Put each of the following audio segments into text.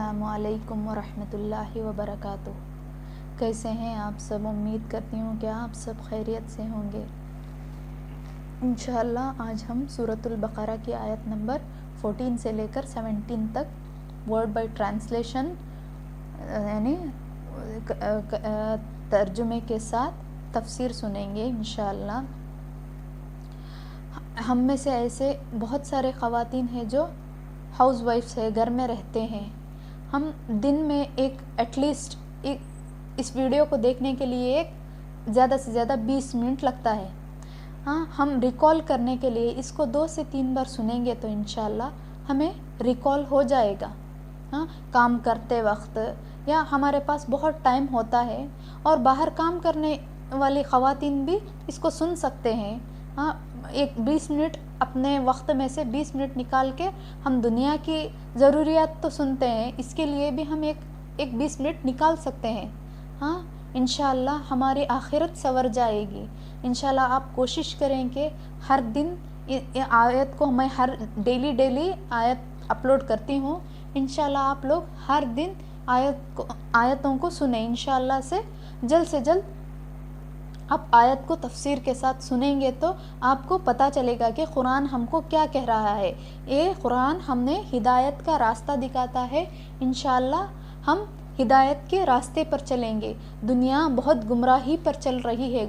السلام علیکم ورحمۃ اللہ وبرکاتہ۔ کیسے ہیں آپ سب؟ امید کرتی ہوں کہ آپ سب خیریت سے ہوں گے۔ انشاءاللہ آج ہم سورۃ البقرہ کی آیت نمبر 14 سے لے کر 17 تک ورڈ بائی ٹرانسلیشن یعنی ترجمے کے ساتھ تفسیر سنیں گے انشاءاللہ۔ ہم میں سے ایسے بہت سارے خواتین ہیں جو ہاؤس وائفس ہے، گھر میں رہتے ہیں۔ ہم دن میں ایٹ لیسٹ اس ویڈیو کو دیکھنے کے لیے زیادہ سے زیادہ 20 منٹ لگتا ہے۔ ہم ریکال کرنے کے لیے اس کو 2 سے 3 بار سنیں گے تو انشاءاللہ ہمیں ریکال ہو جائے گا۔ کام کرتے وقت یا ہمارے پاس بہت ٹائم ہوتا ہے اور باہر کام کرنے والی خواتین بھی اس کو سن سکتے ہیں۔ 20 منٹ اپنے وقت میں سے 20 منٹ نکال کے ہم دنیا کی ضروریات تو سنتے ہیں، اس کے لیے بھی ہم ایک 20 منٹ نکال سکتے ہیں۔ انشاءاللہ ہماری آخرت سنور جائے گی۔ انشاءاللہ آپ کوشش کریں کہ ہر دن آیت کو میں ڈیلی آیت اپلوڈ کرتی ہوں۔ انشاءاللہ آپ لوگ ہر دن آیتوں کو سنیں۔ انشاءاللہ سے جلد آپ آیت کو تفسیر کے ساتھ سنیں گے تو آپ کو پتہ چلے گا کہ قرآن ہم کو کیا کہہ رہا ہے۔ یہ قرآن ہمیں ہدایت کا راستہ دکھاتا ہے۔ انشاءاللہ ہم ہدایت کے راستے پر چلیں گے۔ دنیا بہت گمراہی پر چل رہی ہے،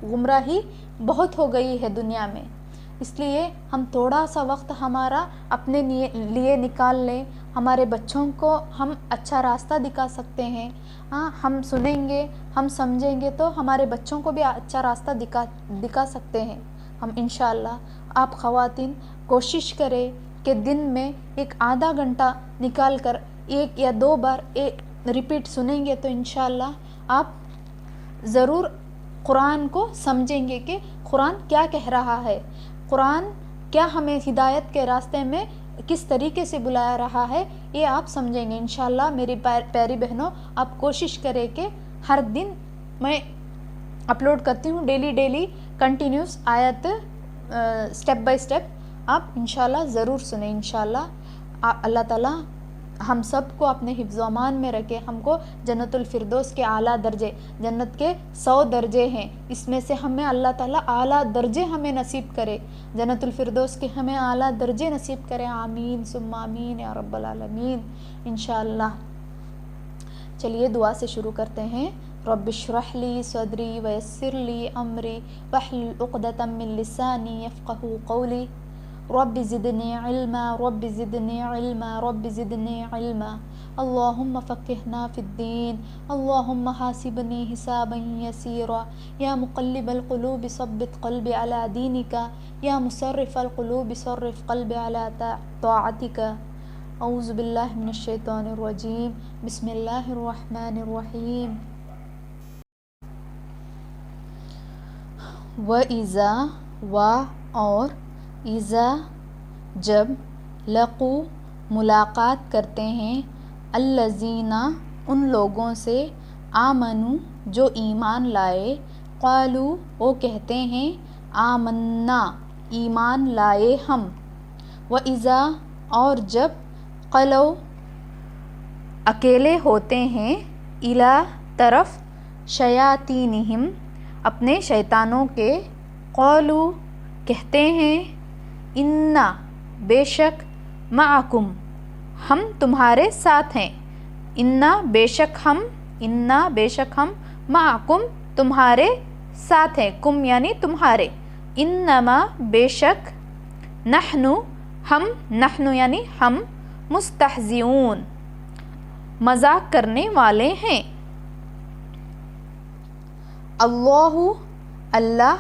گمراہی بہت ہو گئی ہے دنیا میں، اس لیے ہم تھوڑا سا وقت ہمارا اپنے لیے نکال لیں۔ ہمارے بچوں کو ہم اچھا راستہ دکھا سکتے ہیں۔ ہم سنیں گے، ہم سمجھیں گے تو ہمارے بچوں کو بھی اچھا راستہ دکھا سکتے ہیں ہم انشاءاللہ۔ آپ خواتین کوشش کریں کہ دن میں آدھا گھنٹہ نکال کر 1 یا 2 بار ریپیٹ سنیں گے تو انشاءاللہ آپ ضرور قرآن کو سمجھیں گے کہ قرآن کیا کہہ رہا ہے، قرآن کیا ہمیں ہدایت کے راستے میں کس طریقے سے بلا رہا ہے، یہ آپ سمجھیں گے انشاءاللہ۔ میری پیاری بہنوں، آپ کوشش کریں کہ ہر دن میں اپلوڈ کرتی ہوں ڈیلی کنٹینیوس آیت سٹیپ بائی سٹیپ آپ انشاءاللہ ضرور سنیں۔ انشاءاللہ اللہ تعالیٰ ہم سب کو اپنے حفظ و امان میں رکھے، ہم کو جنت الفردوس کے اعلیٰ درجے، جنت کے 100 درجے ہیں، اس میں سے ہمیں اللہ تعالیٰ اعلیٰ درجے ہمیں نصیب کرے، جنت الفردوس کے ہمیں اعلیٰ درجے نصیب کرے۔ آمین ثم آمین یا رب العالمین انشاءاللہ۔ چلیے دعا سے شروع کرتے ہیں۔ رب اشرح لی صدری ویسر لی امری واحلل عقدۃ من لسانی یفقہوا قولی رب زدنی علما رب زدنی علما رب زدنی علما اللہم فقہنا فی الدین اللہم حاسبنی حسابا یسیرا یا مقلب القلوب ثبت قلبی علی دینک یا مصرف القلوب صرف قلبی علی طاعتک۔ اعوذ باللہ من الشیطان الرجیم، بسم اللہ الرحمن الرحیم۔ وَإِذَا اور اذا جب لقو ملاقات کرتے ہیں الذین ان لوگوں سے آمنو جو ایمان لائے قالو وہ کہتے ہیں آمنا ایمان لائے ہم۔ وَإِذَا اور جب خلو اکیلے ہوتے ہیں الی طرف شیاطینہم اپنے شیطانوں کے قالو کہتے ہیں انا بے شک معکم ہم تمہارے ساتھ ہیں، انا بے شک ہم معکم تمہارے ساتھ ہیں، کم یعنی تمہارے، انما بے شک نحن یعنی ہم مستہزئون مذاق کرنے والے ہیں۔ اللہ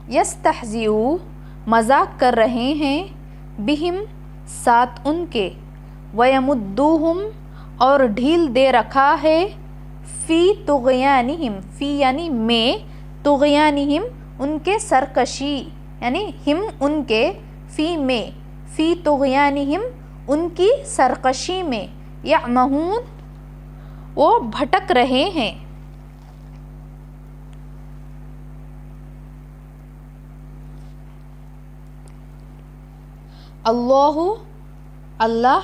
یستہزئ مذاق کر رہے ہیں بہم ساتھ ان کے ویمدوہم اور ڈھیل دے رکھا ہے فی طغیانہم فی یعنی میں طغیانہم ان کے سرکشی یعنی ہم ان کے فی طغیانہم ان کی سرکشی میں یعمہون وہ بھٹک رہے ہیں۔ اللہ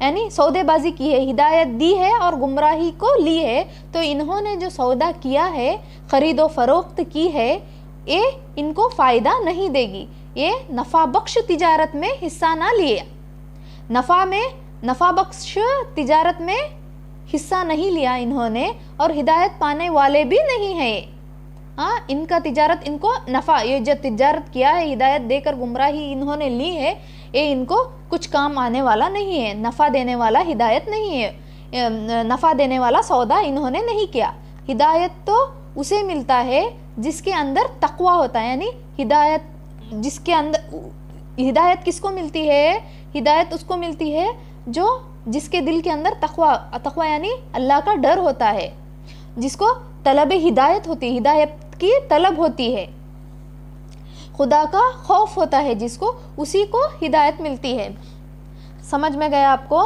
یعنی سودے بازی کی ہے، ہدایت دی ہے اور گمراہی کو لی ہے، تو انہوں نے جو سودا کیا ہے، خرید و فروخت کی ہے، یہ ان کو فائدہ نہیں دے گی، یہ نفع بخش تجارت میں حصہ نہ لیے، نفع بخش تجارت میں حصہ نہیں لیا انہوں نے، اور ہدایت پانے والے بھی نہیں ہیں ان کا تجارت ان کو نفع، یہ جو تجارت کیا ہے ہدایت دے کر گمراہی انہوں نے لی ہے، یہ ان کو کچھ کام آنے والا نہیں ہے، نفع دینے والا ہدایت نہیں ہے، نفع دینے والا سودا انہوں نے نہیں کیا۔ ہدایت تو اسے ملتا ہے جس کے اندر تقوی ہوتا ہے، یعنی ہدایت جس کے اندر، ہدایت کس کو ملتی ہے؟ ہدایت اس کو ملتی ہے جس کے دل کے اندر تقوی یعنی اللہ کا ڈر ہوتا ہے، جس کو طلب ہدایت ہوتی ہے، ہدایت کی طلب ہوتی ہے، خدا کا خوف ہوتا ہے جس کو، اسی کو ہدایت ملتی ہے۔ سمجھ میں گیا آپ کو؟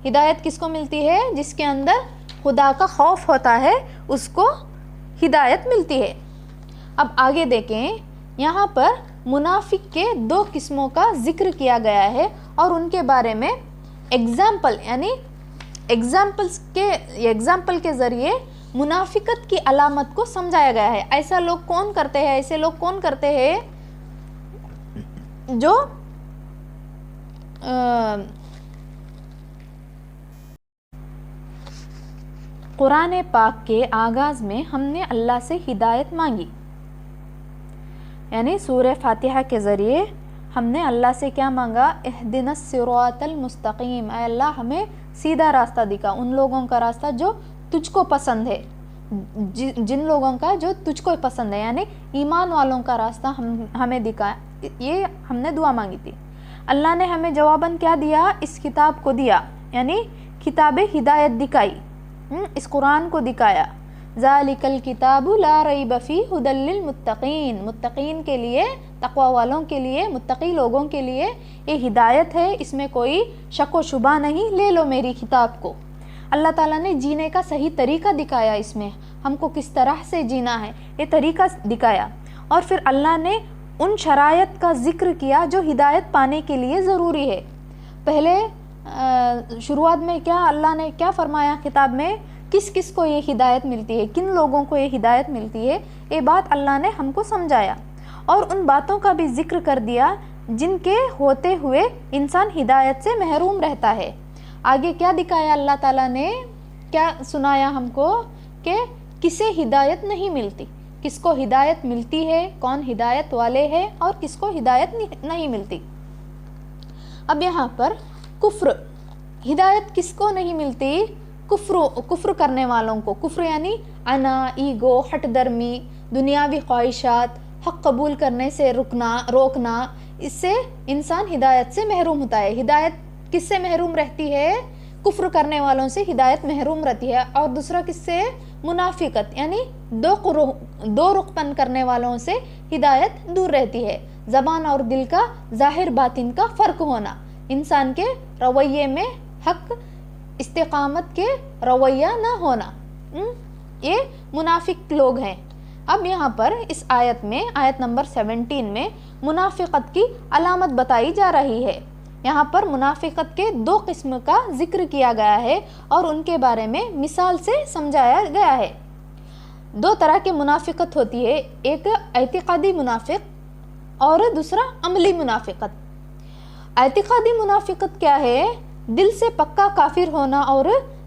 ہدایت کس کو ملتی ہے؟ جس کے اندر خدا کا خوف ہوتا ہے، اس کو ہدایت ملتی ہے۔ اب آگے دیکھیں، یہاں پر منافق کے 2 قسموں کا ذکر کیا گیا ہے اور ان کے بارے میں ایگزامپل یعنی ایگزامپل کے ذریعے منافقت کی علامت کو سمجھایا گیا ہے۔ ایسے لوگ کون کرتے ہیں جو قرآن پاک کے آغاز میں ہم نے اللہ سے ہدایت مانگی، یعنی سورہ فاتحہ کے ذریعے ہم نے اللہ سے کیا مانگا؟ اہدنا الصراط المستقیم، اے اللہ ہمیں سیدھا راستہ دکھا، ان لوگوں کا راستہ جو تجھ کو پسند ہے، جن لوگوں کا جو تجھ کو پسند ہے، یعنی ایمان والوں کا راستہ ہمیں دکھا، یہ ہم نے دعا مانگی تھی۔ اللہ نے ہمیں جواباً کیا دیا؟ اس کتاب کو دیا، یعنی کتاب ہدایت دکھائی، اس قرآن کو دکھایا۔ ذالک الکتاب لا ریب فیہ ھدی للمتقین، متقین کے لیے، تقوی والوں کے لیے، متقی لوگوں کے لیے یہ ہدایت ہے، اس میں کوئی شک و شبہ نہیں، لے لو میری کتاب کو۔ اللہ تعالیٰ نے جینے کا صحیح طریقہ دکھایا، اس میں ہم کو کس طرح سے جینا ہے یہ طریقہ دکھایا، اور پھر اللہ نے ان شرائط کا ذکر کیا جو ہدایت پانے کے لیے ضروری ہے۔ پہلے شروعات میں کیا اللہ نے کیا فرمایا کتاب میں؟ کس کس کو یہ ہدایت ملتی ہے، کن لوگوں کو یہ ہدایت ملتی ہے، یہ بات اللہ نے ہم کو سمجھایا، اور ان باتوں کا بھی ذکر کر دیا جن کے ہوتے ہوئے انسان ہدایت سے محروم رہتا ہے۔ آگے کیا دکھایا اللہ تعالیٰ نے؟ کیا سنایا ہم کو کہ کسے ہدایت نہیں ملتی، کس کو ہدایت ملتی ہے، کون ہدایت والے ہیں اور کس کو ہدایت نہیں ملتی۔ اب یہاں پر کفر، ہدایت کس کو نہیں ملتی؟ کفر کرنے والوں کو۔ کفر یعنی انا، ایگو، ہٹ درمی، دنیاوی خواہشات، حق قبول کرنے سے روکنا، اس سے انسان ہدایت سے محروم ہوتا ہے۔ ہدایت کس سے محروم رہتی ہے؟ کفر کرنے والوں سے ہدایت محروم رہتی ہے، اور دوسرا کس سے؟ منافقت، یعنی دو رخ پن کرنے والوں سے ہدایت دور رہتی ہے۔ زبان اور دل کا، ظاہر باطن کا فرق ہونا، انسان کے رویے میں حق استقامت کے رویہ نہ ہونا، یہ منافق لوگ ہیں۔ اب یہاں پر اس آیت میں، آیت نمبر 17 میں منافقت کی علامت بتائی جا رہی ہے۔ یہاں پر منافقت کے 2 قسم کا ذکر کیا گیا ہے اور ان کے بارے میں مثال سے سمجھایا گیا ہے۔ 2 طرح کی منافقت ہوتی ہے، ایک اعتقادی منافق اور دوسرا عملی منافقت۔ اعتقادی منافقت کیا ہے؟ دل سے پکا کافر ہونا اور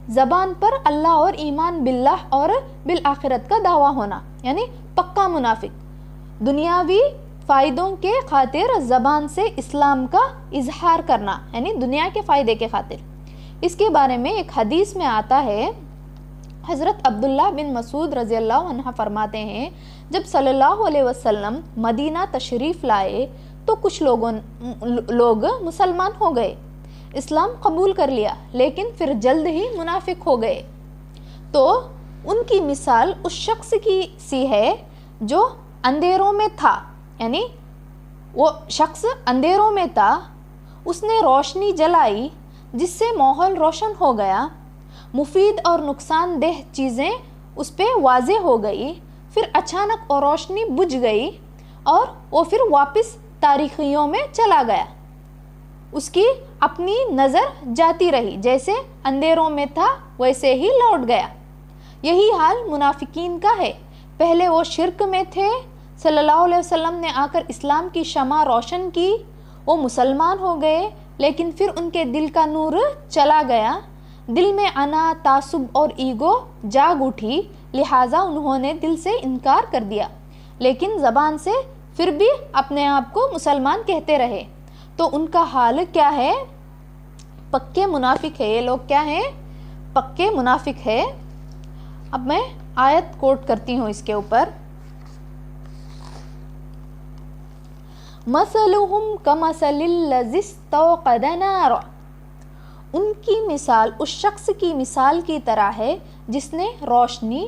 زبان پر اللہ اور ایمان باللہ اور بالآخرت کا دعویٰ ہونا، یعنی پکا منافق۔ دنیاوی فائدوں کے خاطر زبان سے اسلام کا اظہار کرنا، یعنی دنیا کے فائدے کے خاطر۔ اس کے بارے میں ایک حدیث میں آتا ہے، حضرت عبداللہ بن مسعود رضی اللہ عنہ فرماتے ہیں، جب صلی اللہ علیہ وسلم مدینہ تشریف لائے تو کچھ لوگ مسلمان ہو گئے، اسلام قبول کر لیا، لیکن پھر جلد ہی منافق ہو گئے۔ تو ان کی مثال اس شخص کی سی ہے جو اندھیروں میں تھا، یعنی وہ شخص اندھیروں میں تھا، اس نے روشنی جلائی جس سے ماحول روشن ہو گیا، مفید اور نقصان دہ چیزیں اس پہ واضح ہو گئی، پھر اچانک اور روشنی بجھ گئی اور وہ پھر واپس تاریکیوں میں چلا گیا۔ اس کی اپنی نظر جاتی رہی، جیسے اندھیروں میں تھا ویسے ہی لوٹ گیا۔ یہی حال منافقین کا ہے۔ پہلے وہ شرک میں تھے، صلی اللہ علیہ وسلم نے آ کر اسلام کی شمع روشن کی، وہ مسلمان ہو گئے، لیکن پھر ان کے دل کا نور چلا گیا، دل میں انا، تعصب اور ایگو جاگ اٹھی، لہٰذا انہوں نے دل سے انکار کر دیا، لیکن زبان سے پھر بھی اپنے آپ کو مسلمان کہتے رہے۔ تو ان کا حال کیا ہے؟ پکے منافق ہے یہ لوگ۔ کیا ہیں؟ پکے منافق ہے۔ اب میں آیت کوٹ کرتی ہوں اس کے اوپر۔ مثلہم کمثل الذی استوقد نارا، ان کی مثال اس شخص کی مثال کی طرح ہے جس نے روشنی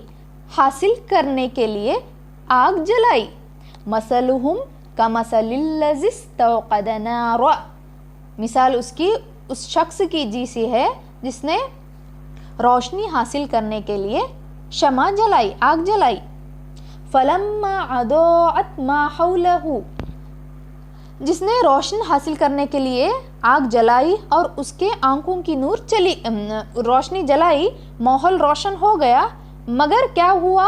حاصل کرنے کے لیے آگ جلائی۔ مثلہم کمثل الذی استوقد نارا، مثال اس شخص کی جیسی ہے جس نے روشنی حاصل کرنے کے لیے شمع جلائی، آگ جلائی۔ فلما اضاءت ما حولہ، جس نے روشن حاصل کرنے کے لیے آگ جلائی اور اس کے آنکھوں کی روشنی جلائی، ماحول روشن ہو گیا، مگر کیا ہوا؟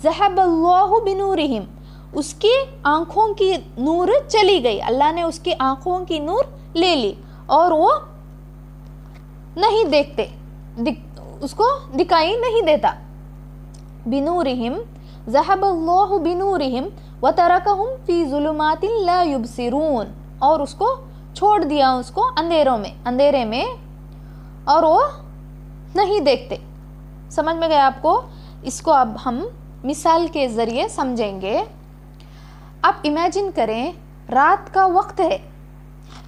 ذہب اللہ بنورہم، اس کی آنکھوں کی نور چلی گئی، اللہ نے اس کی آنکھوں کی نور لے لی اور وہ نہیں دیکھتے، اس کو دکھائی نہیں دیتا۔ بنورہم، ذہب اللہ بنورہم وترکہم فی ظلمات لا یبصرون، اور اس کو چھوڑ دیا اس کو اندھیرے میں اور وہ نہیں دیکھتے۔ سمجھ میں گیا آپ کو؟ اس کو اب ہم مثال کے ذریعے سمجھیں گے۔ آپ امیجن کریں رات کا وقت ہے،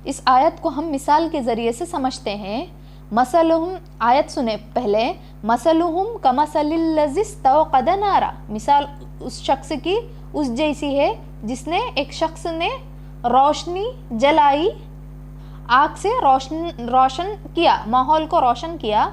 اس آیت کو ہم مثال کے ذریعے سے سمجھتے ہیں۔ مثلہم، آیت سنیں پہلے، مثلہم کمثل الذی استوقد نارا، مثال اس شخص کی اس جیسی ہے جس نے، ایک شخص نے روشنی جلائی، آگ سے روشن کیا، ماحول کو روشن کیا۔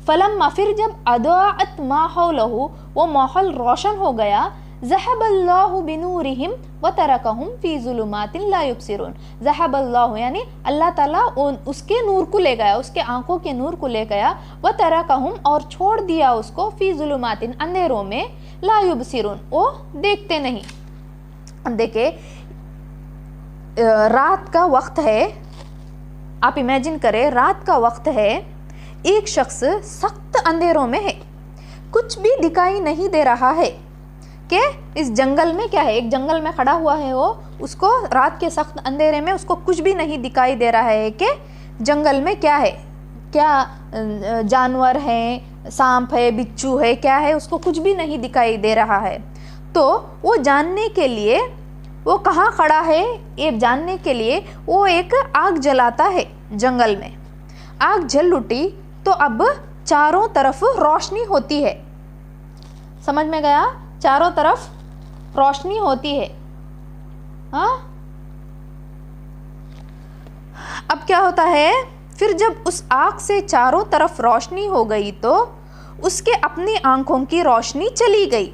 فلما، پھر جب اضاءت ما حولہ، وہ ماحول روشن ہو گیا، ذہب اللہ بنورہم وترکہم فی ظلمات لا یبصرون، ذہب اللہ یعنی اللہ تعالیٰ اس کے نور کو لے گیا، اس کے آنکھوں کے نور کو لے گیا، وترکہم اور چھوڑ دیا اس کو، فی ظلمات اندھیروں میں، لا یبصرون وہ دیکھتے نہیں۔ دیکھیں رات کا وقت ہے، آپ امیجن کریں رات کا وقت ہے، ایک شخص سخت اندھیروں میں ہے، کچھ بھی دکھائی نہیں دے رہا ہے کہ اس جنگل میں کیا ہے، ایک جنگل میں کھڑا ہوا ہے وہ، اس کو رات کے سخت اندھیرے میں اس کو کچھ بھی نہیں دکھائی دے رہا ہے کہ جنگل میں کیا ہے، کیا جانور ہیں، سانپ ہے، بچھو ہے، کیا ہے، اس کو کچھ بھی نہیں دکھائی دے رہا ہے۔ تو وہ جاننے کے لیے وہ کہاں کھڑا ہے، یہ جاننے کے لیے وہ ایک آگ جلاتا ہے جنگل میں۔ آگ جل اٹھی تو اب چاروں طرف روشنی ہوتی ہے۔ سمجھ میں گیا؟ چاروں طرف روشنی ہوتی ہے۔ ہاں، اب کیا ہوتا ہے؟ پھر جب اس آگ سے چاروں طرف روشنی ہو گئی تو اس کے اپنی آنکھوں کی روشنی چلی گئی۔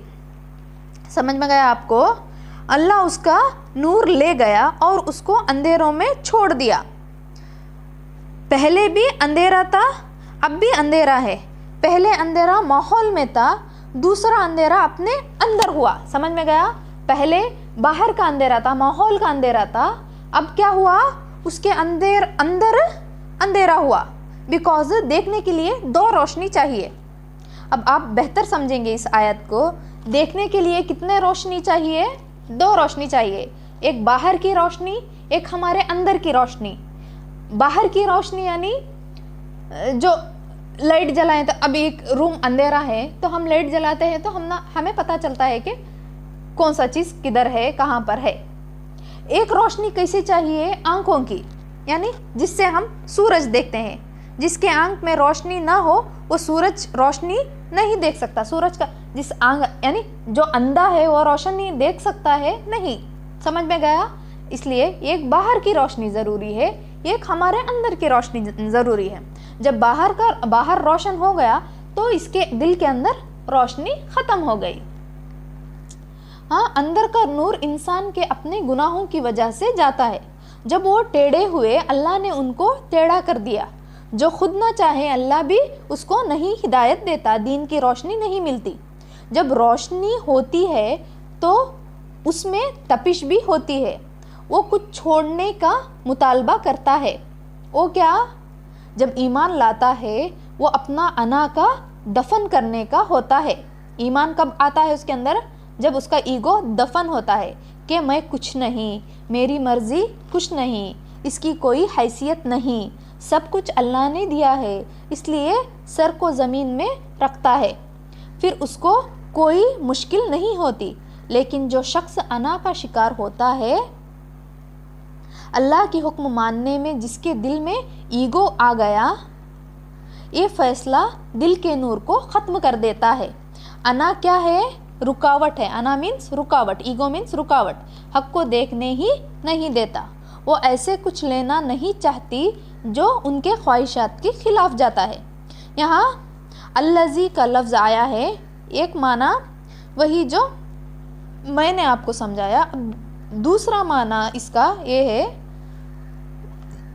سمجھ میں گیا آپ کو؟ اللہ اس کا نور لے گیا اور اس کو اندھیروں میں چھوڑ دیا۔ پہلے بھی اندھیرا تھا، اب بھی اندھیرا ہے۔ پہلے اندھیرا ماحول میں تھا، دوسرا اندھیرا اپنے اندر ہوا۔ سمجھ میں گیا؟ پہلے باہر کا اندھیرا تھا، ماحول کا اندھیرا تھا، اب کیا ہوا؟ اس کے اندر اندھیرا ہوا، بیکاز دیکھنے کے لیے دو روشنی چاہیے۔ اب آپ بہتر سمجھیں گے اس آیت کو۔ دیکھنے کے لیے کتنے روشنی چاہیے؟ دو روشنی چاہیے، ایک باہر کی روشنی، ایک ہمارے اندر کی روشنی۔ باہر کی روشنی یعنی جو لائٹ جلائیں، تو ابھی ایک روم اندھیرا ہے تو ہم لائٹ جلاتے ہیں تو ہمیں پتہ چلتا ہے کہ کون سا چیز کدھر ہے، کہاں پر ہے۔ ایک روشنی کیسے چاہیے؟ آنکھوں کی، یعنی جس سے ہم سورج دیکھتے ہیں۔ جس کے آنکھ میں روشنی نہ ہو وہ سورج روشنی نہیں دیکھ سکتا۔ سورج کا جس آنکھ یعنی جو اندھا ہے وہ روشنی دیکھ سکتا ہے نہیں۔ سمجھ میں گیا؟ اس لیے ایک باہر کی روشنی ضروری ہے، ایک ہمارے اندر کی روشنی ضروری ہے۔ جب باہر روشن ہو گیا تو اس کے دل کے اندر روشنی ختم ہو گئی۔ ہاں، اندر کا نور انسان کے اپنے گناہوں کی وجہ سے جاتا ہے۔ جب وہ ٹیڑھے ہوئے اللہ نے ان کو ٹیڑھا کر دیا. جو خود نہ چاہے اللہ بھی اس کو نہیں ہدایت دیتا, دین کی روشنی نہیں ملتی. جب روشنی ہوتی ہے تو اس میں تپش بھی ہوتی ہے, وہ کچھ چھوڑنے کا مطالبہ کرتا ہے. وہ کیا؟ جب ایمان لاتا ہے وہ اپنا انا کا دفن کرنے کا ہوتا ہے. ایمان کب آتا ہے اس کے اندر؟ جب اس کا ایگو دفن ہوتا ہے کہ میں کچھ نہیں, میری مرضی کچھ نہیں, اس کی کوئی حیثیت نہیں, سب کچھ اللہ نے دیا ہے, اس لیے سر کو زمین میں رکھتا ہے, پھر اس کو کوئی مشکل نہیں ہوتی. لیکن جو شخص انا کا شکار ہوتا ہے, اللہ کی حکم ماننے میں جس کے دل میں ایگو آ گیا, یہ فیصلہ دل کے نور کو ختم کر دیتا ہے. انا کیا ہے؟ رکاوٹ ہے. انا مینس رکاوٹ, ایگو مینس رکاوٹ, حق کو دیکھنے ہی نہیں دیتا. وہ ایسے کچھ لینا نہیں چاہتی جو ان کے خواہشات کے خلاف جاتا ہے. یہاں الذی کا لفظ آیا ہے, ایک معنی وہی جو میں نے آپ کو سمجھایا. دوسرا معنی اس کا یہ ہے,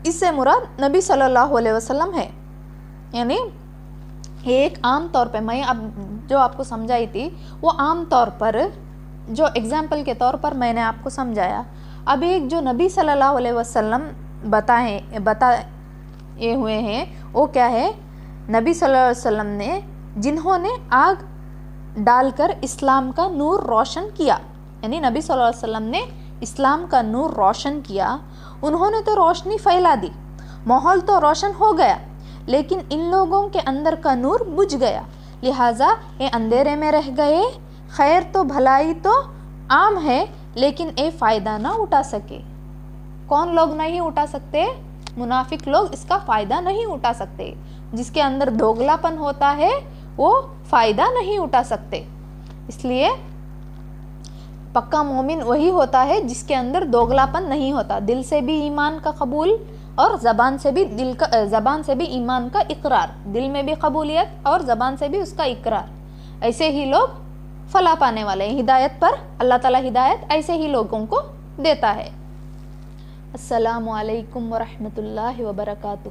اس سے مراد نبی صلی اللہ علیہ وسلم ہے. یعنی ایک عام طور پہ میں اب جو آپ کو سمجھائی تھی وہ عام طور پر جو ایگزامپل کے طور پر میں نے آپ کو سمجھایا. اب ایک جو نبی صلی اللہ علیہ وسلم بتائے ہوئے ہیں, وہ کیا ہے؟ نبی صلی اللہ علیہ وسلم نے جنہوں نے آگ ڈال کر اسلام کا نور روشن کیا, یعنی نبی صلی اللہ علیہ وسلم نے اسلام کا نور روشن کیا, انہوں نے تو روشنی پھیلا دی, ماحول تو روشن ہو گیا, لیکن ان لوگوں کے اندر کا نور بجھ گیا, لہٰذا یہ اندھیرے میں رہ گئے. خیر تو بھلائی تو عام ہے لیکن یہ فائدہ نہ اٹھا سکے. کون لوگ نہیں اٹھا سکتے؟ منافق لوگ اس کا فائدہ نہیں اٹھا سکتے. جس کے اندر دوگلا پن ہوتا ہے وہ فائدہ نہیں اٹھا سکتے. اس لیے پکا مومن وہی ہوتا ہے جس کے اندر دوگلا پن نہیں ہوتا, دل سے بھی ایمان کا قبول اور زبان سے بھی ایمان کا اقرار, دل میں بھی قبولیت اور زبان سے بھی اس کا اقرار. ایسے ہی لوگ فلاح پانے والے ہیں. ہدایت پر اللہ تعالیٰ ہدایت ایسے ہی لوگوں کو دیتا ہے. السلام علیکم ورحمۃ اللہ وبرکاتہ.